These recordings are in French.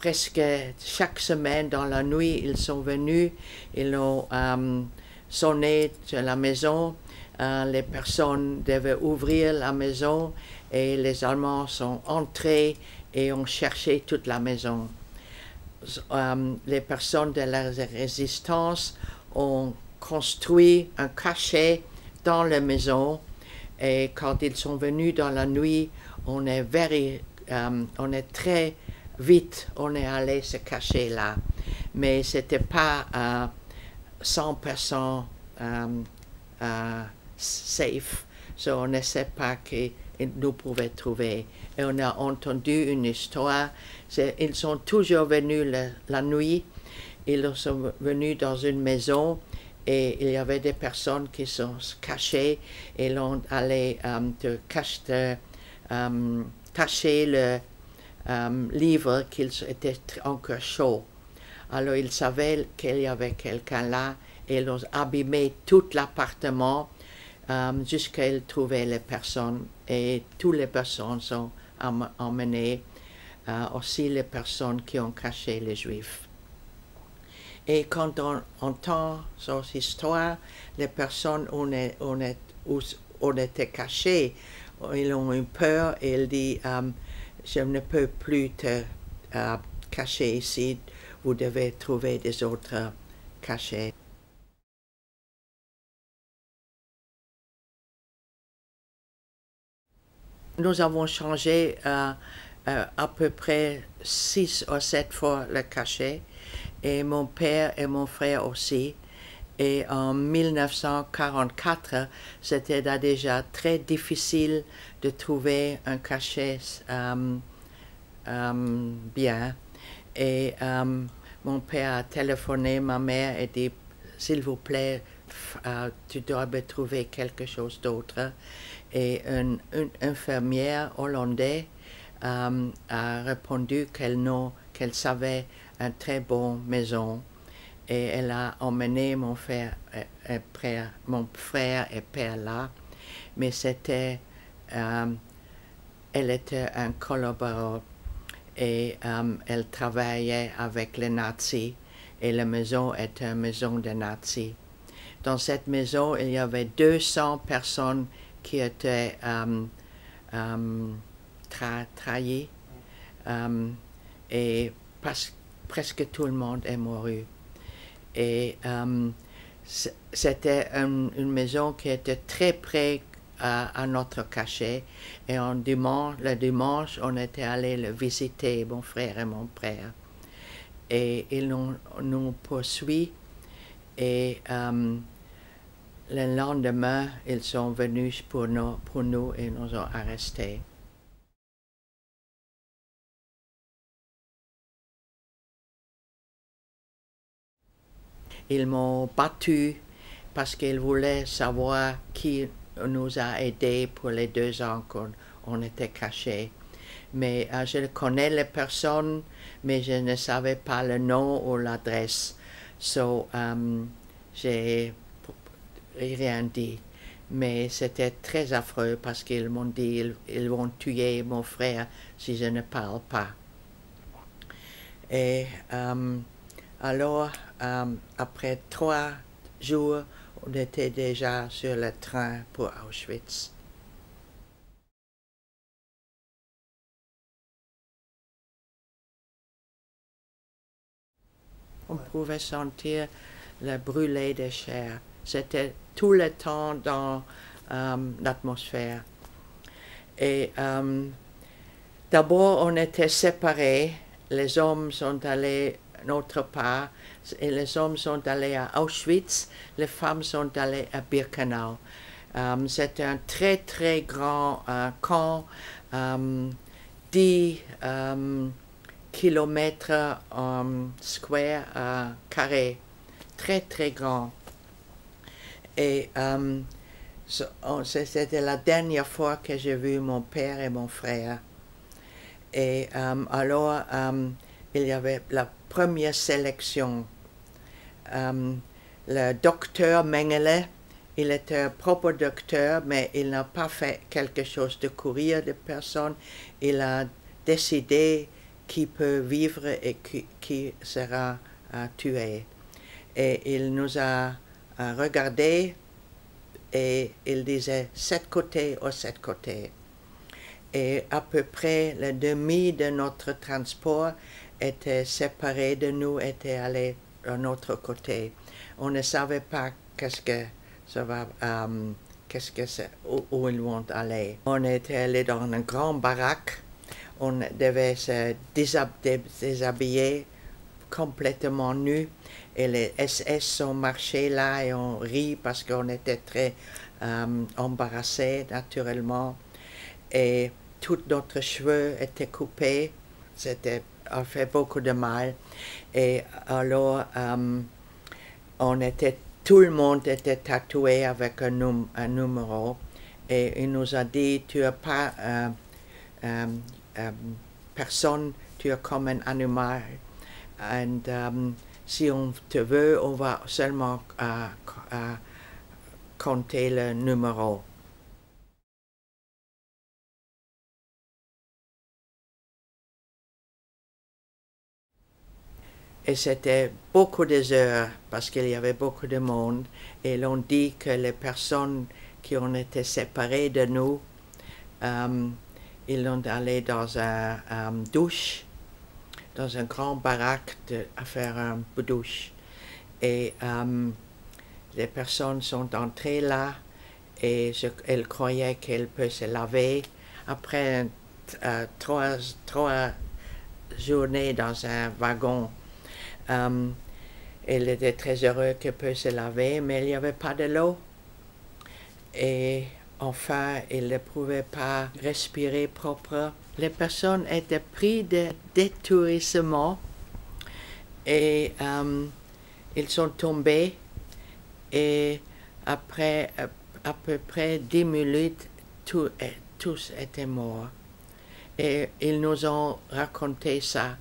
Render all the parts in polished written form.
presque chaque semaine dans la nuit, ils sont venus, ils ont sonné sur la maison, les personnes devaient ouvrir la maison et les Allemands sont entrés et ont cherché toute la maison. Les personnes de la résistance ont construit un cachet dans la maison et quand ils sont venus dans la nuit, on est très vite, on est allé se cacher là. Mais c'était pas 100% safe, so on ne sait pas qu'ils nous pouvaient trouver. Et on a entendu une histoire, ils sont toujours venus la nuit, ils sont venus dans une maison et il y avait des personnes qui sont cachées et l'ont allé cacher le livre qu'il était encore chaud. Alors ils savaient qu'il y avait quelqu'un là et ils ont abîmé tout l'appartement jusqu'à ils trouvaient les personnes et toutes les personnes sont emmenées, aussi les personnes qui ont caché les Juifs. Et quand on entend cette histoire, les personnes où on était cachés, ils ont eu peur et ils disent je ne peux plus te cacher ici, vous devez trouver des autres cachets. Nous avons changé à peu près 6 ou 7 fois le cachet, et mon père et mon frère aussi. Et en 1944, c'était déjà très difficile de trouver un cachet bien. Et mon père a téléphoné ma mère et dit « S'il vous plaît, tu dois me trouver quelque chose d'autre. » Et une infirmière hollandaise a répondu qu'elle savait une très bonne maison. Et elle a emmené mon frère et père là, mais elle était un collaborateur et elle travaillait avec les nazis et la maison était une maison de nazis. Dans cette maison, il y avait 200 personnes qui étaient trahies et presque tout le monde est mort. Et c'était une maison qui était très près à notre cachet. Et le dimanche, on était allé le visiter, mon frère et mon père. Et ils nous poursuivi. Et le lendemain, ils sont venus pour nous et nous ont arrêtés. Ils m'ont battu parce qu'ils voulaient savoir qui nous a aidés pour les 2 ans qu'on était cachés. Mais je connais les personnes, mais je ne savais pas le nom ou l'adresse. So, j'ai rien dit. Mais c'était très affreux parce qu'ils m'ont dit ils vont tuer mon frère si je ne parle pas. Et alors, après 3 jours, on était déjà sur le train pour Auschwitz. On pouvait sentir le brûler de chair. C'était tout le temps dans l'atmosphère. Et d'abord, on était séparés. Les hommes sont allés autre part et les hommes sont allés à Auschwitz, les femmes sont allées à Birkenau. C'était un très très grand camp, 10 kilomètres square carré, très très grand. Et c'était la dernière fois que j'ai vu mon père et mon frère. Et alors, il y avait la première sélection. Le docteur Mengele, il était un propre docteur, mais il n'a pas fait quelque chose de courir de personnes. Il a décidé qui peut vivre et qui sera tué. Et il nous a regardé et il disait 7 côtés ou 7 côtés. Et à peu près le demi de notre transport était séparé de nous, était allé d'un autre côté. On ne savait pas qu'est-ce que ça va, où ils vont aller. On était allé dans une grande baraque. On devait se déshabiller complètement nus. Et les SS ont marché là et ont ri parce qu'on était très embarrassés naturellement. Et tous notre cheveux étaient coupés. C'était a fait beaucoup de mal. Et alors, tout le monde était tatoué avec un numéro. Et il nous a dit, tu n'as pas personne, tu es comme un animal. Et si on te veut, on va seulement compter le numéro. Et c'était beaucoup d'heures parce qu'il y avait beaucoup de monde. Et l'on dit que les personnes qui ont été séparées de nous, ils ont allé dans une douche, dans une grande baraque à faire un douche. Et les personnes sont entrées là et elles croyaient qu'elles peuvent se laver. Après 3 journées dans un wagon, elle était très heureuse qu'elle puisse se laver, mais il n'y avait pas de l'eau. Et enfin, elle ne pouvait pas respirer propre. Les personnes étaient prises de détourissement et ils sont tombés. Et après à peu près 10 minutes, tous étaient morts. Et ils nous ont raconté ça.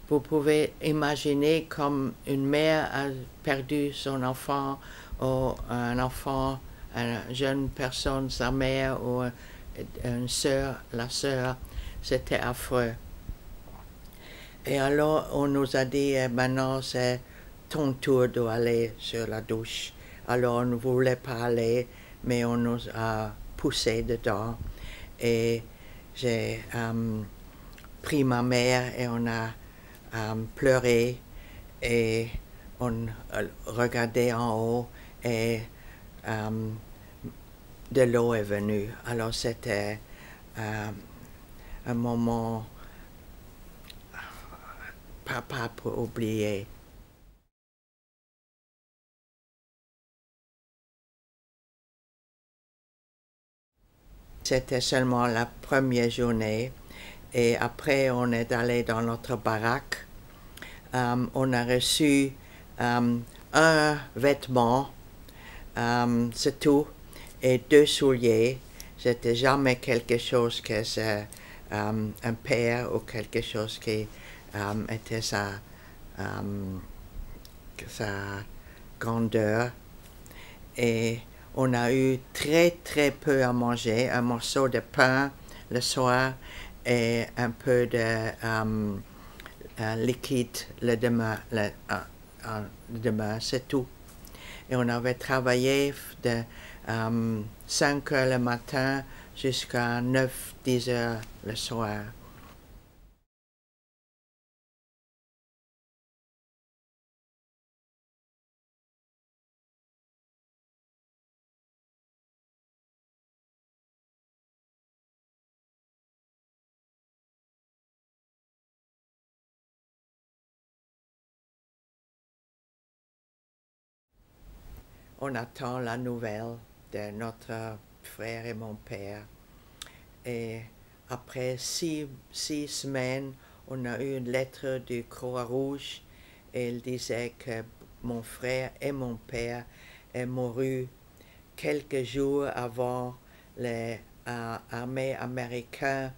Vous pouvez imaginer comme une mère a perdu son enfant, ou un enfant, une jeune personne, sa mère, ou une sœur, la sœur, c'était affreux. Et alors on nous a dit, maintenant c'est ton tour d'aller sur la douche. Alors on ne voulait pas aller, mais on nous a poussé dedans. Et j'ai pris ma mère et on a pleuré et on regardait en haut et de l'eau est venue. Alors c'était un moment pas pour oublier. C'était seulement la première journée et après on est allé dans notre baraque. On a reçu un vêtement, c'est tout, et 2 souliers. C'était jamais quelque chose que c'est un père ou quelque chose qui était sa grandeur. Et on a eu très peu à manger, un morceau de pain le soir et un peu de liquide le demain, c'est tout. Et on avait travaillé de 5 heures le matin jusqu'à 9-10 heures le soir. On attend la nouvelle de notre frère et mon père. Et après 6 semaines, on a eu une lettre du Croix-Rouge et il disait que mon frère et mon père est mouru quelques jours avant l'armée américaine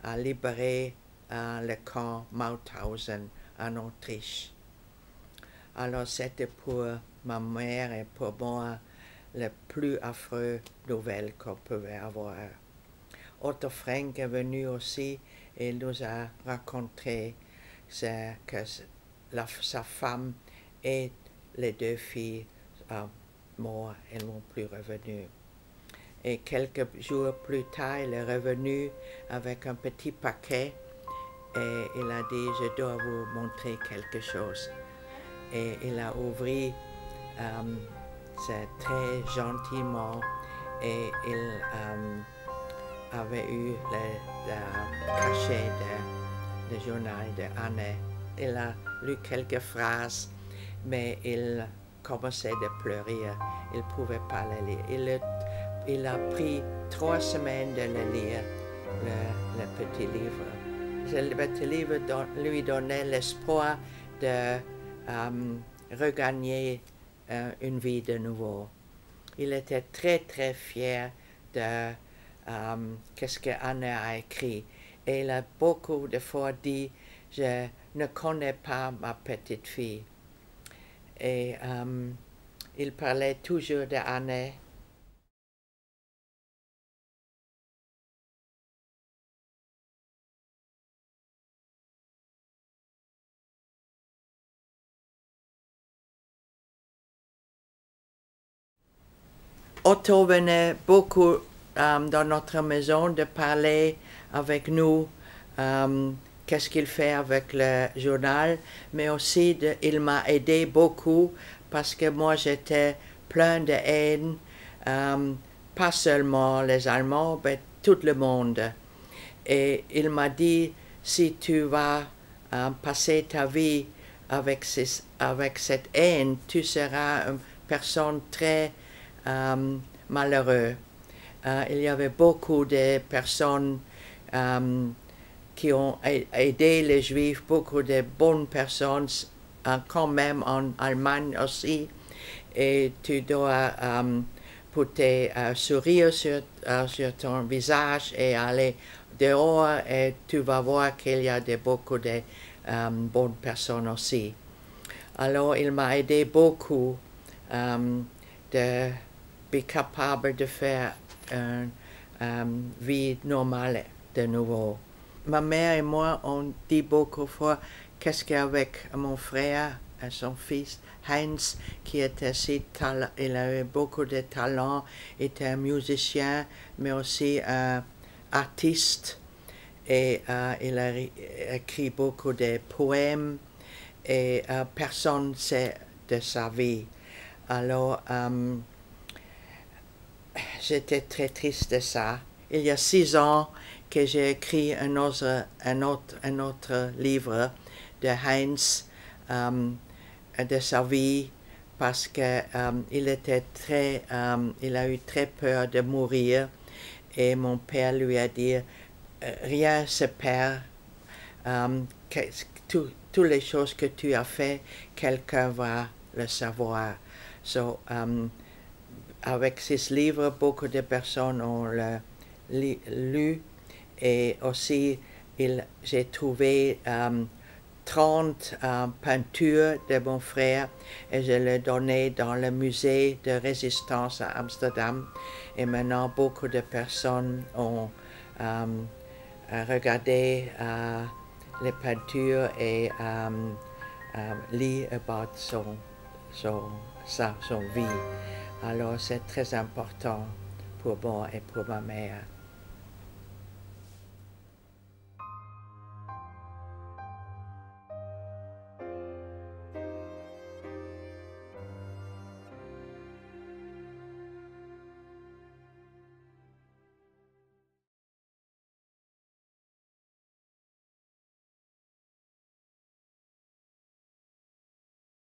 a libéré le camp Mauthausen en Autriche. Alors c'était pour ma mère et pour moi la plus affreuse nouvelle qu'on pouvait avoir. Otto Frank est venu aussi il nous a raconté que sa femme et les deux filles mortes, elles n'ont plus revenu. Et quelques jours plus tard, il est revenu avec un petit paquet et il a dit, je dois vous montrer quelque chose. Et il a ouvert c'est très gentiment et il avait eu le cachet du journal d'Anne. Il a lu quelques phrases, mais il commençait de pleurer. Il ne pouvait pas le lire. Il a pris 3 semaines de le lire, le petit livre. Le petit livre lui donnait l'espoir de regagner une vie de nouveau. Il était très très fier de ce qu'Anne a écrit. Et il a beaucoup de fois dit, je ne connais pas ma petite fille. Et il parlait toujours d'Anne. Otto venait beaucoup dans notre maison de parler avec nous qu'est-ce qu'il fait avec le journal, mais aussi il m'a aidé beaucoup parce que moi j'étais plein de haine, pas seulement les Allemands, mais tout le monde. Et il m'a dit, si tu vas passer ta vie avec cette haine, tu seras une personne très malheureuse. Il y avait beaucoup de personnes qui ont aidé les Juifs, beaucoup de bonnes personnes, quand même en Allemagne aussi. Et tu dois porter un sourire sur ton visage et aller dehors et tu vas voir qu'il y a beaucoup de bonnes personnes aussi. Alors il m'a aidé beaucoup de être capable de faire une vie normale de nouveau. Ma mère et moi, on dit beaucoup de fois qu'est-ce qu'avec mon frère et son fils Heinz, qui était il avait beaucoup de talent, était un musicien, mais aussi un artiste. Et il a écrit beaucoup de poèmes et personne ne sait de sa vie. Alors, j'étais très triste de ça. Il y a 6 ans que j'ai écrit un autre livre de Heinz, de sa vie, parce que il a eu très peur de mourir. Et mon père lui a dit, rien se perd, toutes les choses que tu as fait, quelqu'un va le savoir. So, avec ce livre, beaucoup de personnes ont lu et aussi j'ai trouvé 30 peintures de mon frère et je les donnais dans le musée de résistance à Amsterdam. Et maintenant, beaucoup de personnes ont regardé les peintures et lu about son vie. Alors c'est très important pour moi et pour ma mère.